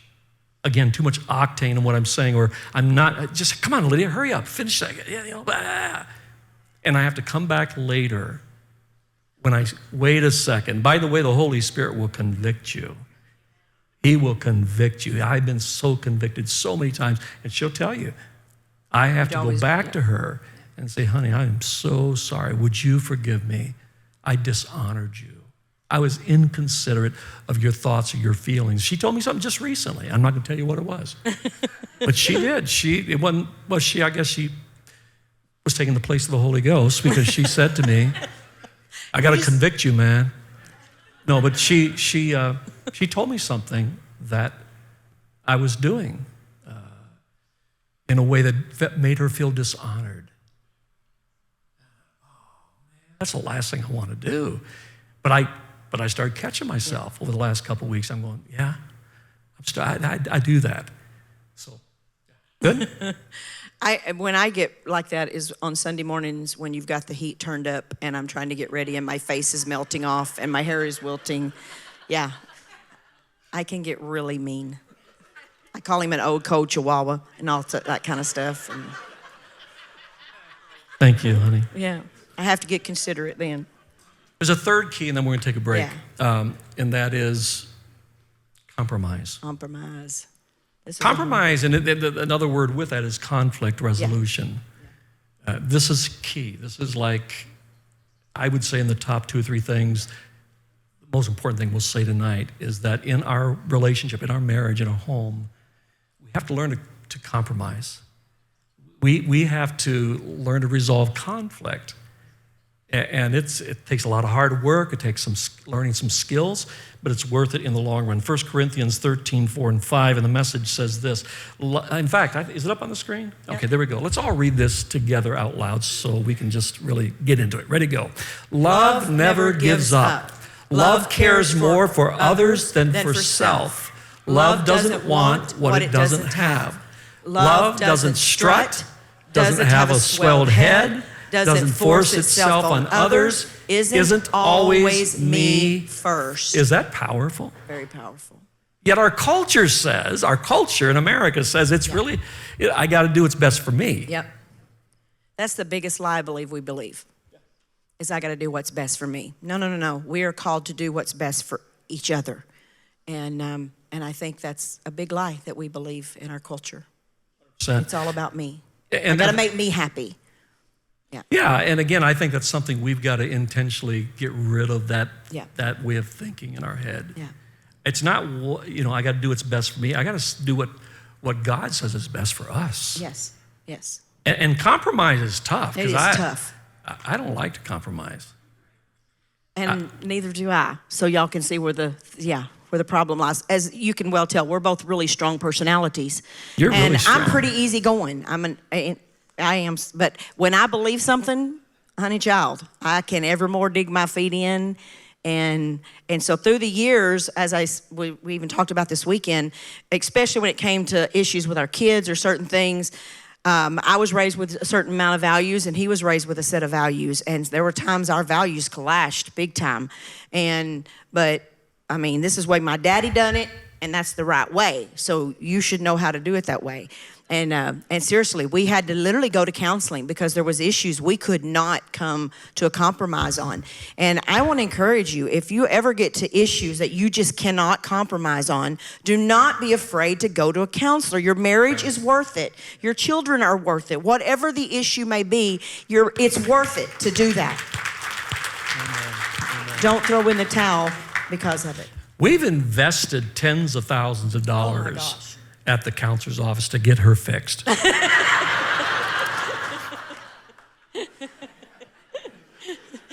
Again, too much octane in what I'm saying, or I'm not, just come on, Lydia, hurry up, finish that. Yeah, blah. And I have to come back later when I wait a second. By the way, the Holy Spirit will convict you. He will convict you. I've been so convicted so many times, and she'll tell you. I have to go back to her and say, honey, I am so sorry. Would you forgive me? I dishonored you. I was inconsiderate of your thoughts or your feelings. She told me something just recently. I'm not going to tell you what it was. But she did. I guess she was taking the place of the Holy Ghost, because she said to me, I got to convict you, man. No, but she told me something that I was doing in a way that made her feel dishonored. That's the last thing I want to do. But I started catching myself over the last couple of weeks. I'm going, yeah, I do that. So, good? When I get like that is on Sunday mornings when you've got the heat turned up and I'm trying to get ready and my face is melting off and my hair is wilting. Yeah, I can get really mean. I call him an old cold chihuahua and all that kind of stuff. And thank you, honey. yeah, I have to get considerate then. There's a third key, and then we're going to take a break, and that is compromise. Compromise. Compromise, and another word with that is conflict resolution. Yeah. This is key. This is like, I would say in the top 2 or 3 things, the most important thing we'll say tonight is that in our relationship, in our marriage, in our home, we have to learn to compromise. We have to learn to resolve conflict. And it takes a lot of hard work. It takes learning some skills, but it's worth it in the long run. 1 Corinthians 13, 4 and 5, and the Message says this. In fact, is it up on the screen? Okay, there we go. Let's all read this together out loud so we can just really get into it. Ready, go. Love never gives up. Love cares more for others than for self. Love doesn't want what it doesn't have. Love doesn't strut, doesn't have a swelled head, doesn't force itself on others, isn't always me first. Is that powerful? Very powerful. Yet our culture in America says it's really, I got to do what's best for me. Yep. That's the biggest lie I believe we believe, is I got to do what's best for me. No. We are called to do what's best for each other. And I think that's a big lie that we believe in our culture. 100%. It's all about me. And I got to make me happy. Yeah, and again, I think that's something we've got to intentionally get rid of, that way of thinking in our head. Yeah. It's not, I got to do what's best for me. I got to do what God says is best for us. Yes. And compromise is tough. It is tough. I don't like to compromise. And neither do I. So y'all can see where the problem lies. As you can well tell, we're both really strong personalities. You're really strong. I'm pretty easygoing. I am. But when I believe something, honey child, I can evermore dig my feet in. And so through the years, as we even talked about this weekend, especially when it came to issues with our kids or certain things, I was raised with a certain amount of values, and he was raised with a set of values. And there were times our values clashed big time. But I mean, this is the way my daddy done it, and that's the right way. So you should know how to do it that way. And seriously, we had to literally go to counseling because there was issues we could not come to a compromise on. And I want to encourage you, if you ever get to issues that you just cannot compromise on, do not be afraid to go to a counselor. Your marriage is worth it. Your children are worth it. Whatever the issue may be, it's worth it to do that. Amen. Don't throw in the towel because of it. We've invested tens of thousands of dollars at the counselor's office to get her fixed.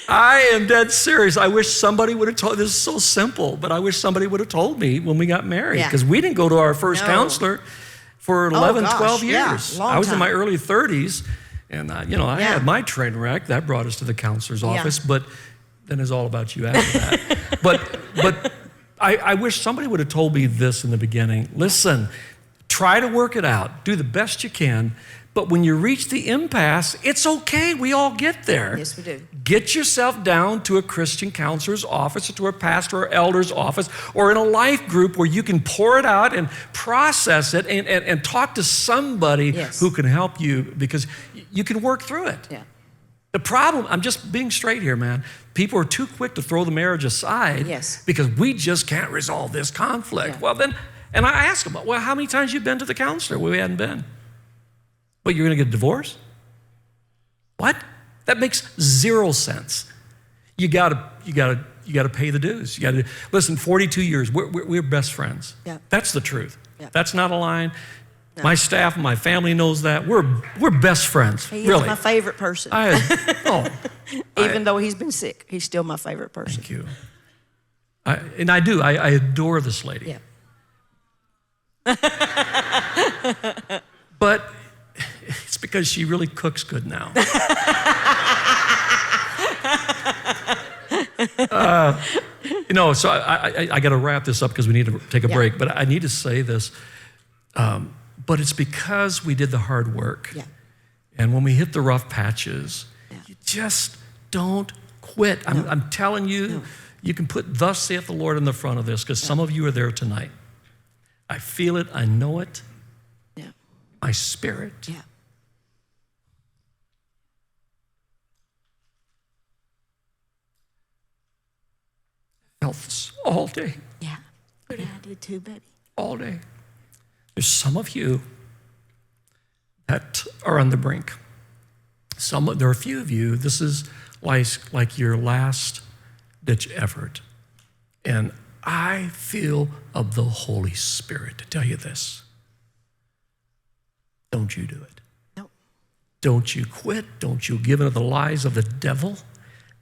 I am dead serious. I wish somebody would have told, this is so simple, but I wish somebody would have told me when we got married, because we didn't go to our first counselor for 11, 12 years. Yeah, I was in my early 30s, and I had my train wreck. That brought us to the counselor's office, but then it's all about you after that. But I wish somebody would have told me this in the beginning. Listen, try to work it out. Do the best you can. But when you reach the impasse, it's okay. We all get there. Yes, we do. Get yourself down to a Christian counselor's office or to a pastor or elder's office or in a life group where you can pour it out and process it and talk to somebody who can help you, because you can work through it. Yeah. The problem, I'm just being straight here, man. People are too quick to throw the marriage aside because we just can't resolve this conflict. Yeah. Well, then, and I ask them, well, how many times you been to the counselor? Well, we hadn't been. Well, you're going to get a divorce? What? That makes zero sense. You got to pay the dues. You got to listen. 42 years. We're best friends. Yeah. That's the truth. Yeah. That's not a line. No. My staff and my family knows that. We're best friends. He really. is my favorite person. Even though he's been sick, he's still my favorite person. Thank you. I adore this lady. Yeah. But it's because she really cooks good now. So I got to wrap this up because we need to take a break. But I need to say this. But it's because we did the hard work. Yeah. And when we hit the rough patches, you just don't quit. I'm telling you, you can put "Thus saith the Lord" in the front of this, because some of you are there tonight. I feel it. I know it. Yeah. My spirit. Yeah. I felt this all day. Yeah. I did too, baby. All day. There's some of you that are on the brink. There are a few of you, this is like your last ditch effort. And I feel of the Holy Spirit to tell you this. Don't you do it. No. Don't you quit. Don't you give into the lies of the devil.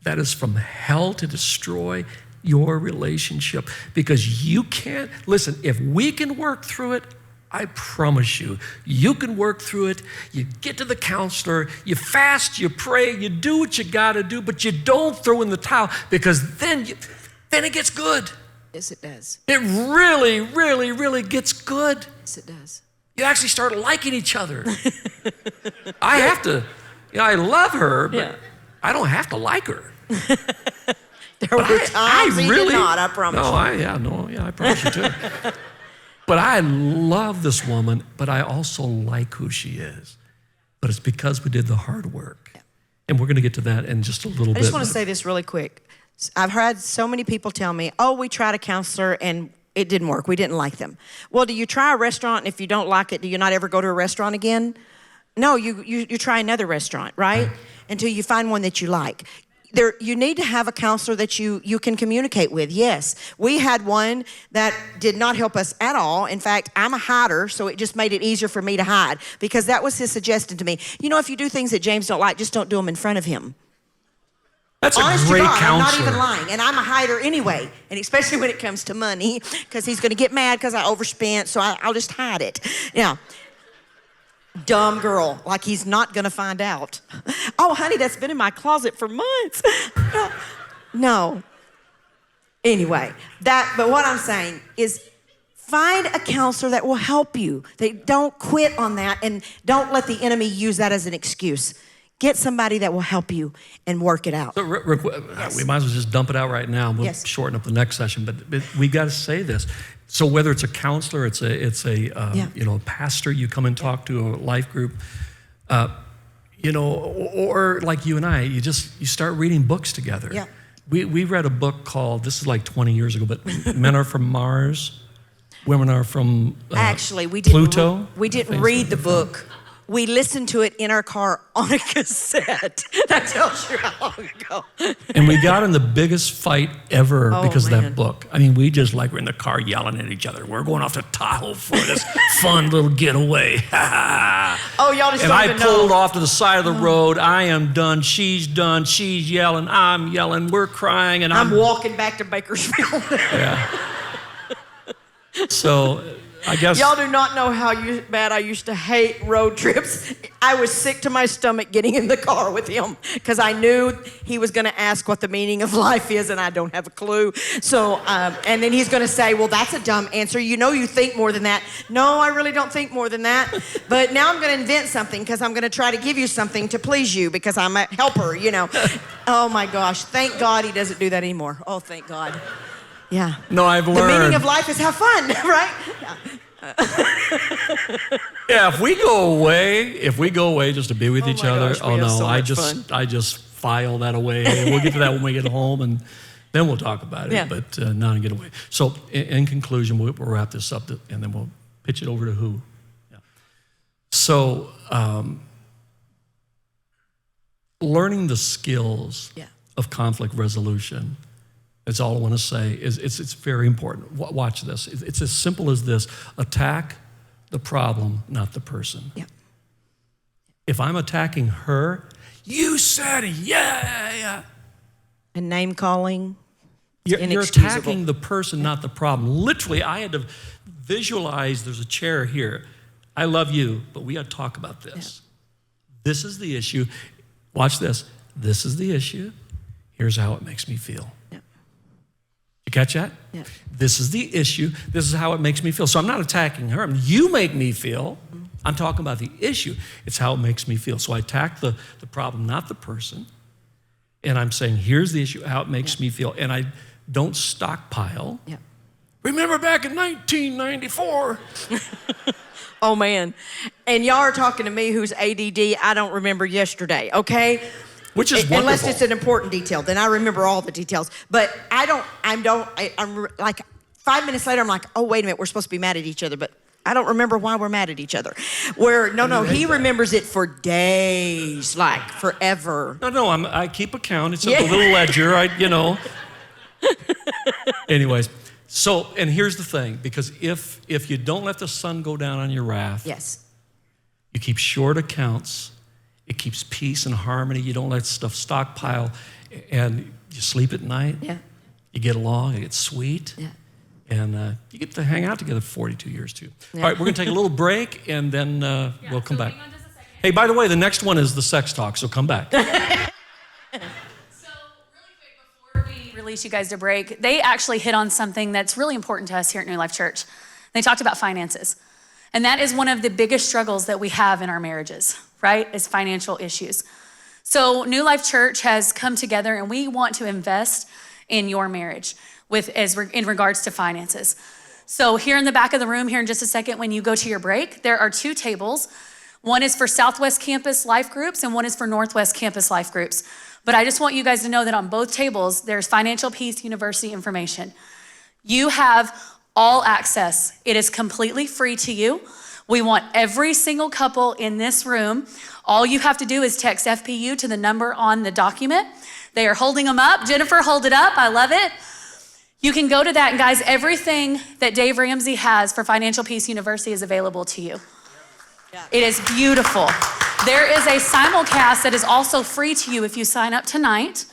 That is from hell to destroy your relationship, because you can't, listen, if we can work through it, I promise you, you can work through it. You get to the counselor, you fast, you pray, you do what you got to do, but you don't throw in the towel, because then it gets good. Yes, it does. It really, really, really gets good. Yes, it does. You actually start liking each other. I have to, I love her, but I don't have to like her. There were times he did not, I promise you. I promise you too. But I love this woman, but I also like who she is. But it's because we did the hard work. Yeah. And we're going to get to that in just a little bit. I just want to say this really quick. I've had so many people tell me, we tried a counselor and it didn't work. We didn't like them. Well, do you try a restaurant, and if you don't like it, do you not ever go to a restaurant again? No, you try another restaurant, right? Until you find one that you like. You need to have a counselor that you can communicate with. Yes, we had one that did not help us at all. In fact, I'm a hider, so it just made it easier for me to hide, because that was his suggestion to me. If you do things that James don't like, just don't do them in front of him. That's Honest a great to God, counselor. I'm not even lying, and I'm a hider anyway, and especially when it comes to money, because he's going to get mad because I overspent, so I'll just hide it. Yeah. Dumb girl, like he's not gonna find out. Oh, honey, that's been in my closet for months. No. Anyway, but what I'm saying is find a counselor that will help you. Don't quit on that, and don't let the enemy use that as an excuse. Get somebody that will help you and work it out. So, Rick, we might as well just dump it out right now. We'll shorten up the next session, but we got to say this. So whether it's a counselor, it's a pastor you come and talk to, a life group, or like you and I, you start reading books together. Yeah. We read a book called, this is like 20 years ago, but Men Are From Mars, Women Are From Actually, we Pluto. We didn't read the book. We listened to it in our car on a cassette. That tells you how long ago. And we got in the biggest fight ever because of man. that book. I mean, we just were in the car yelling at each other. We're going off to Tahoe for this fun little getaway. Oh, y'all just and don't I even pulled know. off to the side of the road. I am done. She's yelling. I'm yelling. We're crying. And I'm walking back to Bakersfield. Yeah. So I guess Y'all do not know how bad I used to hate road trips. I was sick to my stomach getting in the car with him because I knew he was going to ask what the meaning of life is, and I don't have a clue. So, and then he's going to say, well, that's a dumb answer. You think more than that. No, I really don't think more than that. But now I'm going to invent something because I'm going to try to give you something to please you because I'm a helper, Oh, my gosh. Thank God he doesn't do that anymore. Oh, thank God. Yeah. No, I've learned. The meaning of life is have fun, right? Yeah, if we go away just to be with each other, gosh, we have so much fun. I just file that away. We'll get to that when we get home, and then we'll talk about it. Yeah. But not get away. So, in conclusion, we'll wrap this up, and then we'll pitch it over to who. Yeah. So, learning the skills of conflict resolution. That's all I want to say. It's very important. Watch this. It's as simple as this. Attack the problem, not the person. Yeah. If I'm attacking her, you said yeah. And name calling. You're attacking the person, not the problem. Literally, I had to visualize there's a chair here. I love you, but we got to talk about this. Yeah. This is the issue. Watch this. This is the issue. Here's how it makes me feel. Yeah. You catch that? Yeah. This is the issue. This is how it makes me feel. So I'm not attacking her. You make me feel. I'm talking about the issue. It's how it makes me feel. So I attack the problem, not the person. And I'm saying, here's the issue, how it makes me feel. And I don't stockpile. Yeah. Remember back in 1994. Oh, man. And y'all are talking to me who's ADD. I don't remember yesterday, okay? Which is wonderful. Unless it's an important detail, then I remember all the details. But I'm like 5 minutes later, I'm like, oh, wait a minute, we're supposed to be mad at each other, but I don't remember why we're mad at each other. He remembers it for days, like forever. No, I keep a count. It's a little ledger, Anyways, so, and here's the thing, because if you don't let the sun go down on your wrath, you keep short accounts. It keeps peace and harmony. You don't let stuff stockpile, and you sleep at night. Yeah. You get along. It gets sweet. Yeah. And you get to hang out together for 42 years too. Yeah. All right, we're going to take a little break, and then we'll come back. Hey, by the way, the next one is the sex talk, so come back. So really quick, before we release you guys to break, they actually hit on something that's really important to us here at New Life Church. They talked about finances. And that is one of the biggest struggles that we have in our marriages, right? Is financial issues. So New Life Church has come together, and we want to invest in your marriage in regards to finances. So here in the back of the room, here in just a second, when you go to your break, there are 2 tables. One is for Southwest Campus life groups, and one is for Northwest Campus life groups. But I just want you guys to know that on both tables, there's Financial Peace University information. You have all access. It is completely free to you. We want every single couple in this room. All you have to do is text FPU to the number on the document. They are holding them up. Jennifer, hold it up. I love it. You can go to that, and guys, everything that Dave Ramsey has for Financial Peace University is available to you. Yeah. It is beautiful. There is a simulcast that is also free to you if you sign up tonight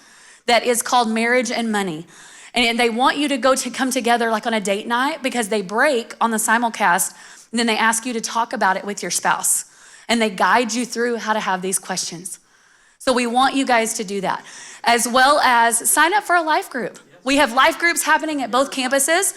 that is called Marriage and Money. And they want you to come together like on a date night, because they break on the simulcast, and then they ask you to talk about it with your spouse. and they guide you through how to have these questions. So we want you guys to do that, as well as sign up for a life group. We have life groups happening at both campuses.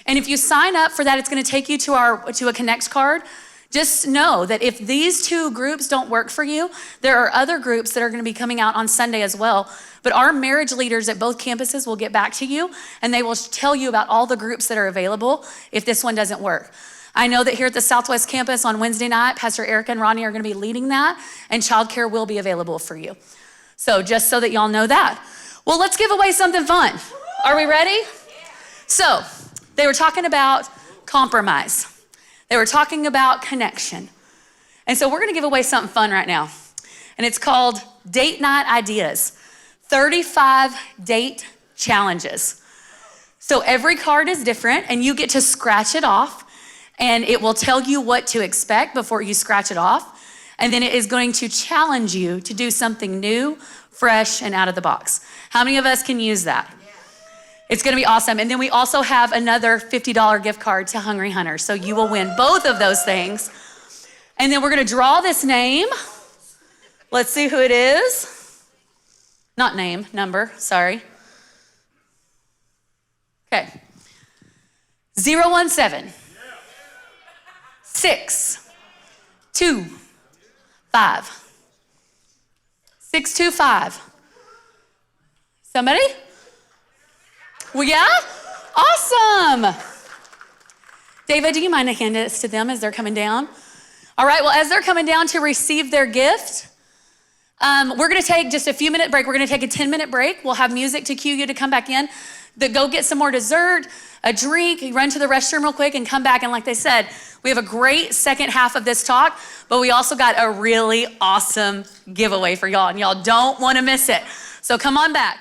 And if you sign up for that, it's gonna take you to a Connect card. Just know that if these 2 groups don't work for you, there are other groups that are gonna be coming out on Sunday as well. But our marriage leaders at both campuses will get back to you, and they will tell you about all the groups that are available if this one doesn't work. I know that here at the Southwest campus on Wednesday night, Pastor Erica and Ronnie are gonna be leading that, and childcare will be available for you. So just so that y'all know that. Well, let's give away something fun. Are we ready? So, they were talking about compromise. They were talking about connection. And so we're gonna give away something fun right now. And it's called Date Night Ideas, 35 date challenges. So every card is different, and you get to scratch it off, and it will tell you what to expect before you scratch it off. And then it is going to challenge you to do something new, fresh, and out of the box. How many of us can use that? It's gonna be awesome. And then we also have another $50 gift card to Hungry Hunter. So you will win both of those things. And then we're gonna draw this name. Let's see who it is. Not name, number, sorry. Okay. 017 625 625. Somebody? Well, yeah? Awesome. David, do you mind to hand this to them as they're coming down? All right, well, as they're coming down to receive their gift, we're gonna take just a few minute break. We're gonna take a 10-minute break. We'll have music to cue you to come back in. Go get some more dessert, a drink, you run to the restroom real quick and come back. And like they said, we have a great second half of this talk, but we also got a really awesome giveaway for y'all, and y'all don't wanna miss it. So come on back.